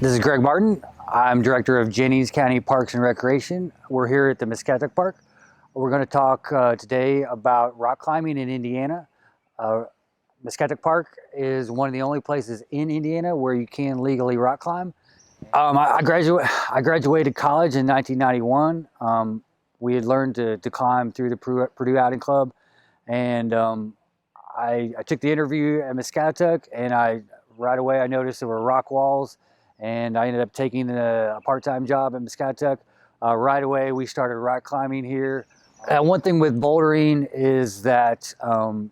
This is Greg Martin. I'm Director of Jennings County Parks and Recreation. We're here at the Muscatatuck Park. We're going to talk today about rock climbing in Indiana. Muscatatuck Park is one of the only places in Indiana where you can legally rock climb. I graduated college in 1991. We had learned to climb through the Purdue Outing Club, and I took the interview at Muscatatuck, and right away I noticed there were rock walls, and I ended up taking a part-time job at Muscatatuck. Right away we started rock climbing here. One thing with bouldering is that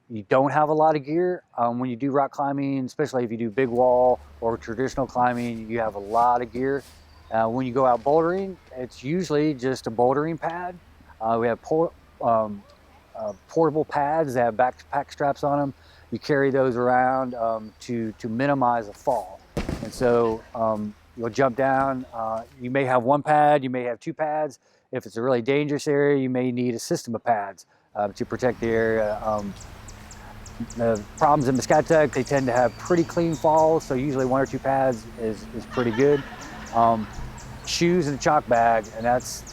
you don't have a lot of gear. When you do rock climbing, especially if you do big wall or traditional climbing, you have a lot of gear. When you go out bouldering, it's usually just a bouldering pad. We have portable pads that have backpack straps on them. You carry those around to minimize a fall. And so you'll jump down. You may have one pad, you may have two pads. If it's a really dangerous area, you may need a system of pads to protect the area. The problems in Muscatatuck, they tend to have pretty clean falls, so usually one or two pads is pretty good. Shoes and a chalk bag, and that's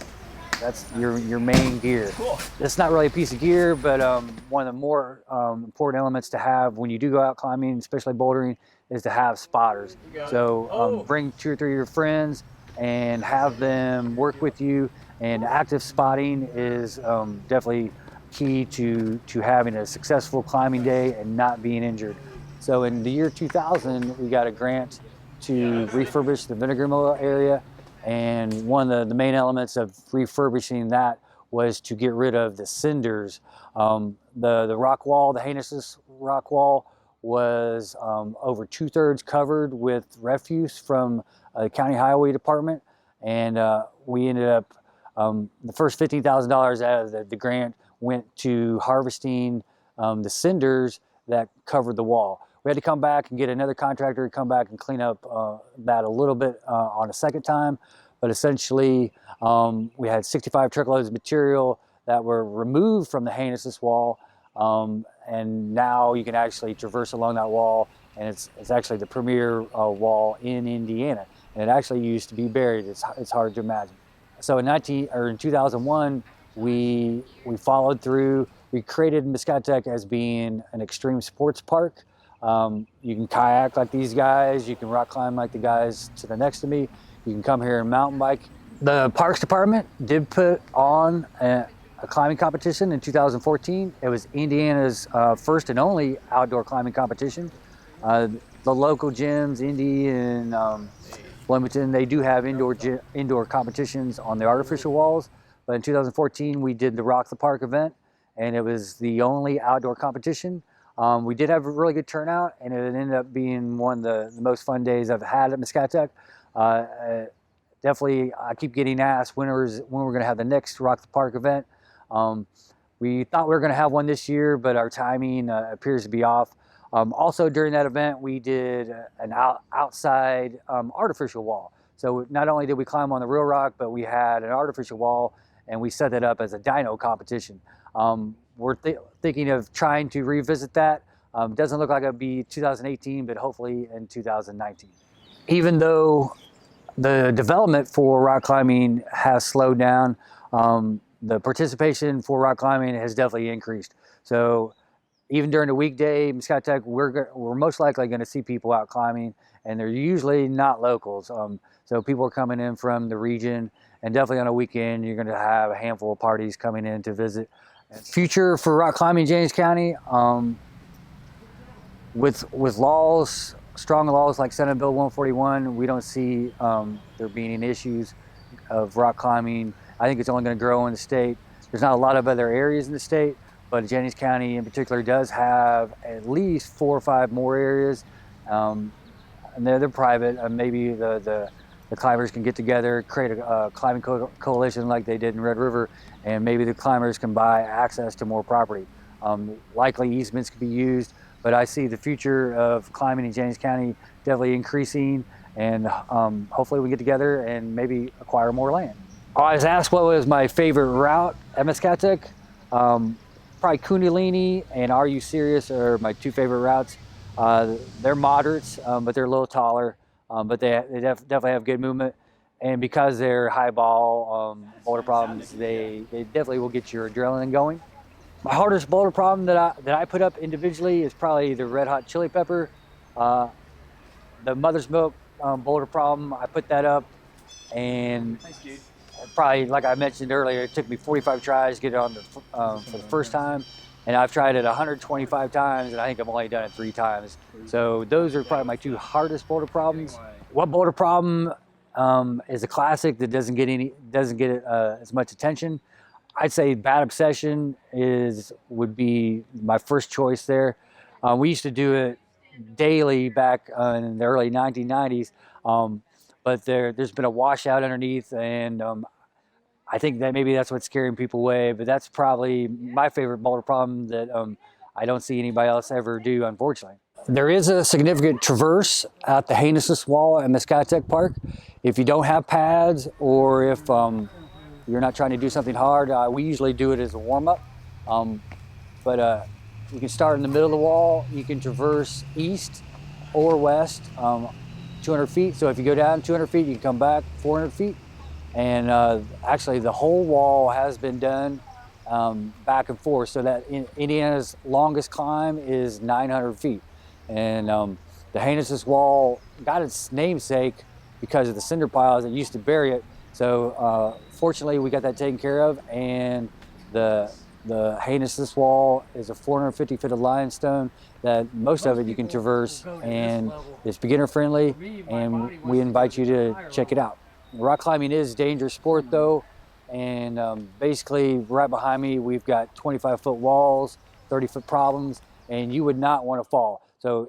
your main gear. Cool. It's not really a piece of gear, but one of the more important elements to have when you do go out climbing, especially bouldering, is to have spotters. So bring 2 or 3 of your friends and have them work with you. And active spotting is definitely key to having a successful climbing day and not being injured. So in the year 2000, we got a grant to refurbish the Vinegar Mill area. And one of the main elements of refurbishing that was to get rid of the cinders. The rock wall, the Heinous rock wall, was over 2/3 covered with refuse from the county highway department. And we ended up, the first $15,000 out of the grant went to harvesting the cinders that covered the wall. We had to come back and get another contractor to come back and clean up that a little bit on a second time. But essentially, we had 65 truckloads of material that were removed from the Heinous Wall. And now you can actually traverse along that wall, and it's actually the premier wall in Indiana. And it actually used to be buried. It's hard to imagine. So in 2001, we followed through. We created Muscatatuck as being an extreme sports park. You can kayak like these guys. You can rock climb like the guys to the next to me. You can come here and mountain bike. The Parks Department did put on a climbing competition in 2014. It was Indiana's first and only outdoor climbing competition. The local gyms, Indy and Bloomington, they do have indoor competitions on the artificial walls. But in 2014, we did the Rock the Park event, and it was the only outdoor competition. We did have a really good turnout, and it ended up being one of the most fun days I've had at Muscatatuck. Definitely, I keep getting asked when we're going to have the next Rock the Park event. We thought we were going to have one this year, but our timing appears to be off. Also during that event, we did an outside artificial wall. So not only did we climb on the real rock, but we had an artificial wall, and we set that up as a dyno competition. We're thinking of trying to revisit that. Doesn't look like it'll be 2018, but hopefully in 2019. Even though the development for rock climbing has slowed down, the participation for rock climbing has definitely increased. So even during the weekday, Muscatatuck, we're most likely going to see people out climbing, and they're usually not locals. So people are coming in from the region, and definitely on a weekend, you're going to have a handful of parties coming in to visit. Future for rock climbing in Jennings County, with laws, strong laws like Senate Bill 141, we don't see there being any issues of rock climbing. I think it's only going to grow in the state. There's not a lot of other areas in the state, but Jennings County in particular does have at least 4 or 5 more areas. And they're private. Maybe the climbers can get together, create a climbing coalition like they did in Red River, and maybe the climbers can buy access to more property. Likely easements could be used, but I see the future of climbing in Jennings County definitely increasing, and hopefully we get together and maybe acquire more land. I was asked what was my favorite route at Muscatatuck. Probably Kundalini and Are You Serious are my 2 favorite routes. They're moderates, but they're a little taller. but they definitely have good movement. And because they're high ball boulder problems, they definitely will get your adrenaline going. My hardest boulder problem that I put up individually is probably the red hot chili pepper. Uh, the mother's milk boulder problem, I put that up, and probably, like I mentioned earlier, it took me 45 tries to get it on for the first time, and I've tried it 125 times, and I think I've only done it 3 times. So those are probably my 2 hardest boulder problems. What boulder problem is a classic that doesn't get as much attention? I'd say bad obsession would be my first choice there. We used to do it daily back in the early 1990s, but there's been a washout underneath, and I think that maybe that's what's scaring people away. But that's probably my favorite boulder problem that I don't see anybody else ever do, unfortunately. There is a significant traverse at the Heinous Wall at Muscatatuck Park. If you don't have pads, or if you're not trying to do something hard, we usually do it as a warm-up. But you can start in the middle of the wall. You can traverse east or west 200 feet. So if you go down 200 feet, you can come back 400 feet. And actually the whole wall has been done back and forth. So that Indiana's longest climb is 900 feet. And the Heinous Wall got its namesake because of the cinder piles that used to bury it. So fortunately, we got that taken care of, and the Heinous Wall is a 450 foot of limestone that most of it you can traverse, and it's beginner friendly, and we invite you to check it out. Rock climbing is a dangerous sport though, and basically right behind me we've got 25 foot walls, 30 foot problems, and you would not want to fall. So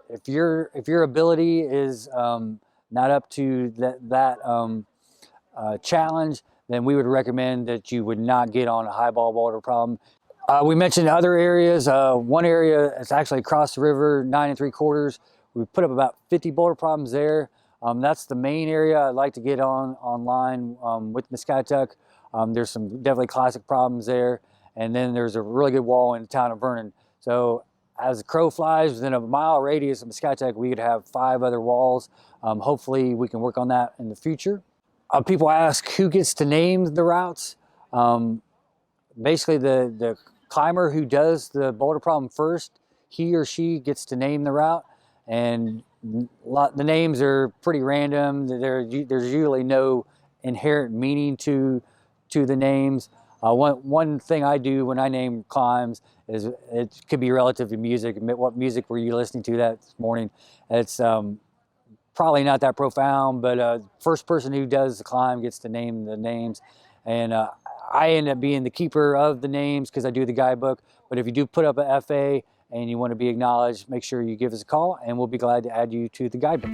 if your ability is not up to that challenge, then we would recommend that you would not get on a high ball boulder problem. We mentioned other areas. One area is actually across the river, 9 3/4. We put up about 50 boulder problems there. That's the main area I'd like to get online with Muscatatuck. There's some definitely classic problems there. And then there's a really good wall in the town of Vernon. So as the crow flies, within a mile radius of Muscatatuck, we could have 5 other walls. Hopefully we can work on that in the future. People ask who gets to name the routes. Basically the climber who does the boulder problem first, he or she gets to name the route, and the names are pretty random. There's usually no inherent meaning to the names. One thing I do when I name climbs is it could be relative to music. What music were you listening to that morning? It's probably not that profound, but first person who does the climb gets to name the names. And I end up being the keeper of the names because I do the guidebook. But if you do put up an FA and you want to be acknowledged, make sure you give us a call and we'll be glad to add you to the guidebook.